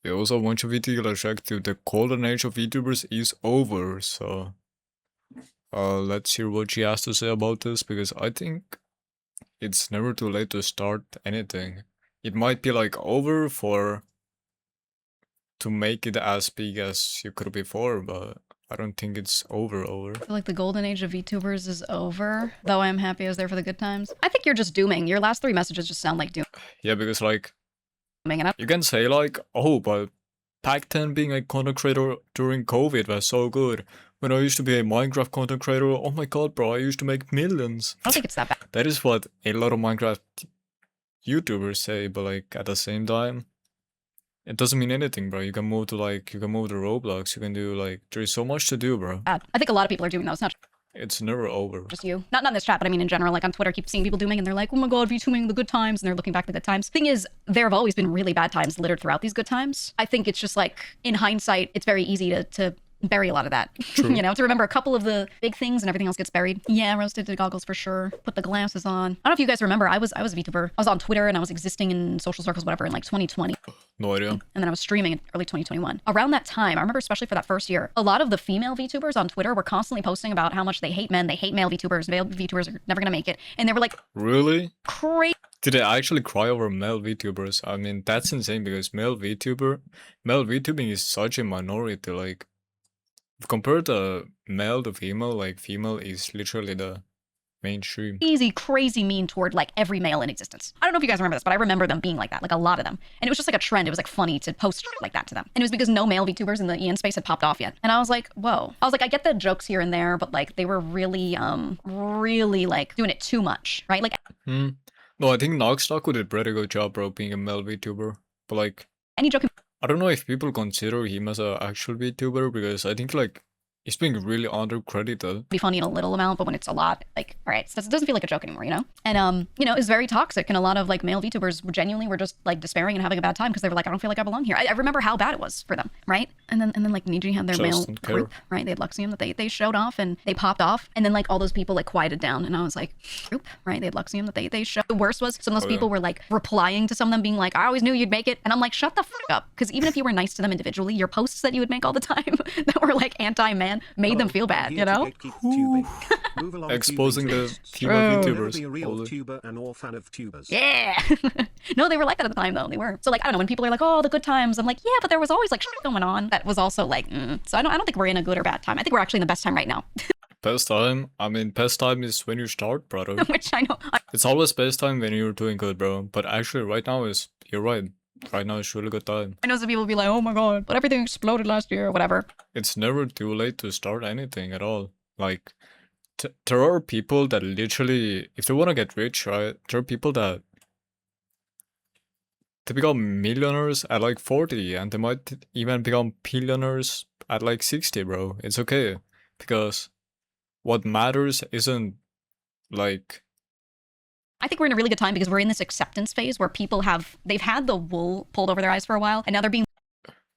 We also want you VT check to the golden age of VTubers is over, so let's hear what she has to say about this, because I think it's never too late to start anything. It might be like over to make it as big as you could before, but I don't think it's over. I feel like the golden age of VTubers is over, though I'm happy I was there for the good times. I think you're just dooming. Your last 3 messages just sound like doom. Yeah, because like, And you can say like, oh, but back then being a content creator during COVID was so good. When I used to be a Minecraft content creator, oh my god, bro, I used to make millions. I don't think it's that bad. That is what a lot of Minecraft YouTubers say, but like at the same time, it doesn't mean anything, bro. You can move to Roblox. You can do like, there's so much to do, bro. I think a lot of people are doing that. It's not It's never over. just you. Not in this chat, but I mean in general, like on Twitter, I keep seeing people dooming and they're like, oh my god, VTubing the good times, and they're looking back to the good times. Thing is, there have always been really bad times littered throughout these good times. I think it's just like, in hindsight, it's very easy to bury a lot of that. You know, to remember a couple of the big things and everything else gets buried. Yeah, roasted the goggles for sure. Put the glasses on. I don't know if you guys remember, I was a VTuber. I was on Twitter and I was existing in social circles, whatever, in like 2020. No idea. And then I was streaming in early 2021. Around that time, I remember especially for that first year, a lot of the female VTubers on Twitter were constantly posting about how much they hate men, they hate male VTubers, male VTubers are never gonna make it. And they were like, Really? crazy. Did I actually cry over male VTubers? I mean, that's insane because male VTubing is such a minority. Like, compared to male to female, like female is literally the mainstream. Crazy mean toward like every male in existence. I don't know if you guys remember this, but I remember them being like that, like a lot of them. And it was just like a trend. It was like funny to post like that to them. And it was because no male VTubers in the EN space had popped off yet. And I was like, whoa. I was like, I get the jokes here and there, but like they were really like doing it too much, right? Like No, I think Knockstock did a pretty good job, bro, being a male VTuber. But like, any joke I don't know if people consider him as an actual VTuber, because I think like he's being really undercredited. be funny in a little amount, but when it's a lot, like, all right, so it doesn't feel like a joke anymore, you know? And, you know, it's very toxic. And a lot of like male VTubers genuinely were just like despairing and having a bad time because they were like, I don't feel like I belong here. I remember how bad it was for them, right? And then like Niji had their male group, right? They had Luxium that they showed off and they popped off. And then like all those people like quieted down. And I was like, group, right? They had Luxium that they showed. The worst was some of those people were like replying to some of them being like, I always knew you'd make it. And I'm like, shut the fuck up. Because even if you were nice to them individually, your posts that you would make all the time that were like anti-man made them feel bad, you know? Exposing the female VTubers. Yeah. No, they were like that at the time though. They were. So like, I don't know, when people are like, oh, the good times, I'm like, yeah, but there was always like shit going on that was also like, So I don't think we're in a good or bad time. I think we're actually in the best time right now. Best time? I mean, best time is when you start, brother. Which I know. It's always best time when you're doing good, bro. But actually right now you're right. Right now is really good time. I know some people will be like, oh my god, but everything exploded last year or whatever. It's never too late to start anything at all. Like, there are people that literally, if they want to get rich, right, there are people that they become millionaires at like 40, and they might even become billionaires at like 60, bro. It's okay, because what matters isn't like... I think we're in a really good time because we're in this acceptance phase where people they've had the wool pulled over their eyes for a while, and now they're being...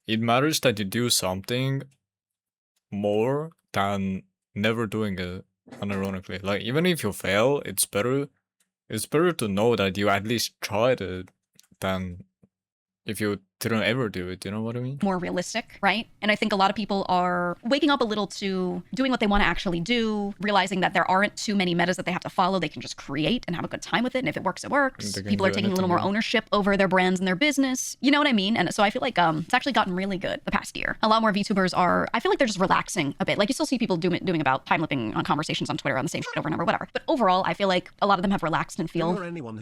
It matters that you do something more than never doing it, unironically. Like, even if you fail, it's better to know that you at least tried it than if you didn't ever do it, you know what I mean? More realistic, right? And I think a lot of people are waking up a little to doing what they want to actually do, realizing that there aren't too many metas that they have to follow. They can just create and have a good time with it. And if it works, it works. People are taking a little more ownership over their brands and their business. You know what I mean? And so I feel like it's actually gotten really good the past year. A lot more VTubers I feel like they're just relaxing a bit. Like you still see people doing about time-lipping on conversations on Twitter on the same shit over and over, whatever. But overall, I feel like a lot of them have relaxed and feel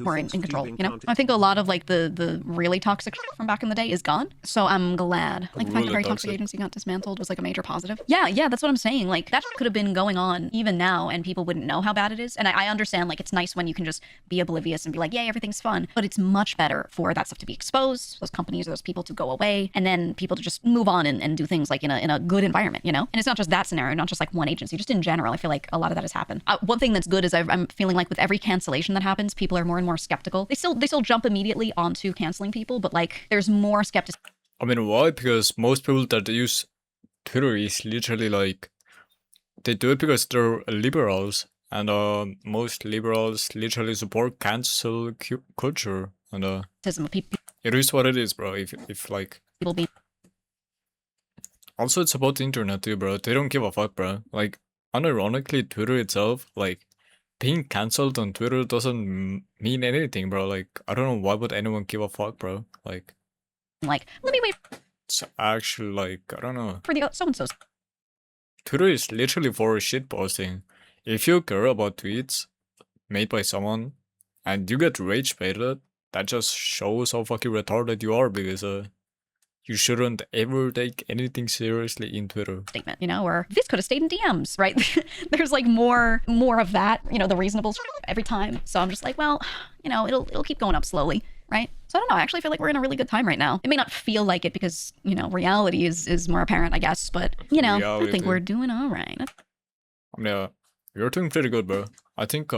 more in control, you know? I think a lot of like the really toxic shit from back in the day is gone. So I'm glad. Like the fact that Very Toxic Agency got dismantled was like a major positive. Yeah, that's what I'm saying. Like that could have been going on even now and people wouldn't know how bad it is. And I understand like it's nice when you can just be oblivious and be like, yay, everything's fun. But it's much better for that stuff to be exposed, those companies or those people to go away, and then people to just move on and do things like in a good environment, you know? And it's not just that scenario, not just like one agency, just in general. I feel like a lot of that has happened. One thing that's good is I'm feeling like with every cancellation that happens, people are more and more skeptical. They still jump immediately onto canceling people, but like there's more skepticism. I mean, why? Because most people that use Twitter is literally like, they do it because they're liberals, and most liberals literally support cancel culture, and it is what it is, bro. If like people being Also, it's about the internet too, bro. They don't give a fuck, bro. Like, unironically, Twitter itself, like, being cancelled on Twitter doesn't mean anything, bro. Like, I don't know why would anyone give a fuck, bro. Like, let me wait it's actually like, I don't know. for the so-and-so's. Twitter is literally for shitposting. If you care about tweets made by someone and you get rage baited, that just shows how fucking retarded you are, because you shouldn't ever take anything seriously in Twitter. Statement, you know, or this could have stayed in DMs, right? There's like more of that, you know, the reasonable every time. So I'm just like, well, you know, it'll keep going up slowly, right? So I don't know. I actually feel like we're in a really good time right now. It may not feel like it because, you know, reality is more apparent, I guess. But, you know, I think we're doing all right. Yeah, you're doing pretty good, bro. I think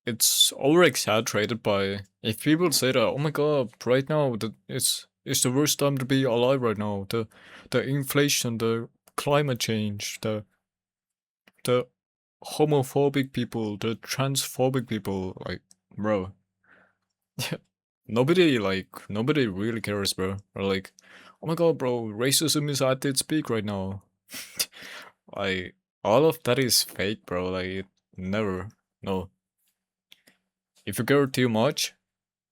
it's over-exaggerated by, if people say that, oh my god, right now it's the worst time to be alive right now. The inflation, the climate change, the homophobic people, the transphobic people, like, bro. nobody really cares, bro. Or like, oh my god, bro, racism is at its peak right now. Like, all of that is fake, bro. Like, never. No. If you care too much,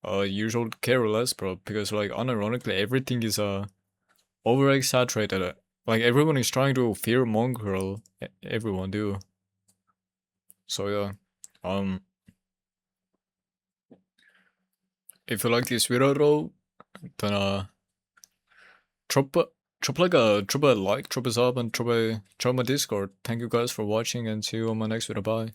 you should care less, bro. Because, like, unironically, everything is over exaggerated. Like, everyone is trying to fear mongrel. Everyone do. So yeah, if you like this video though, then drop a like, drop a sub, and drop my Discord. Thank you guys for watching, and see you on my next video. Bye.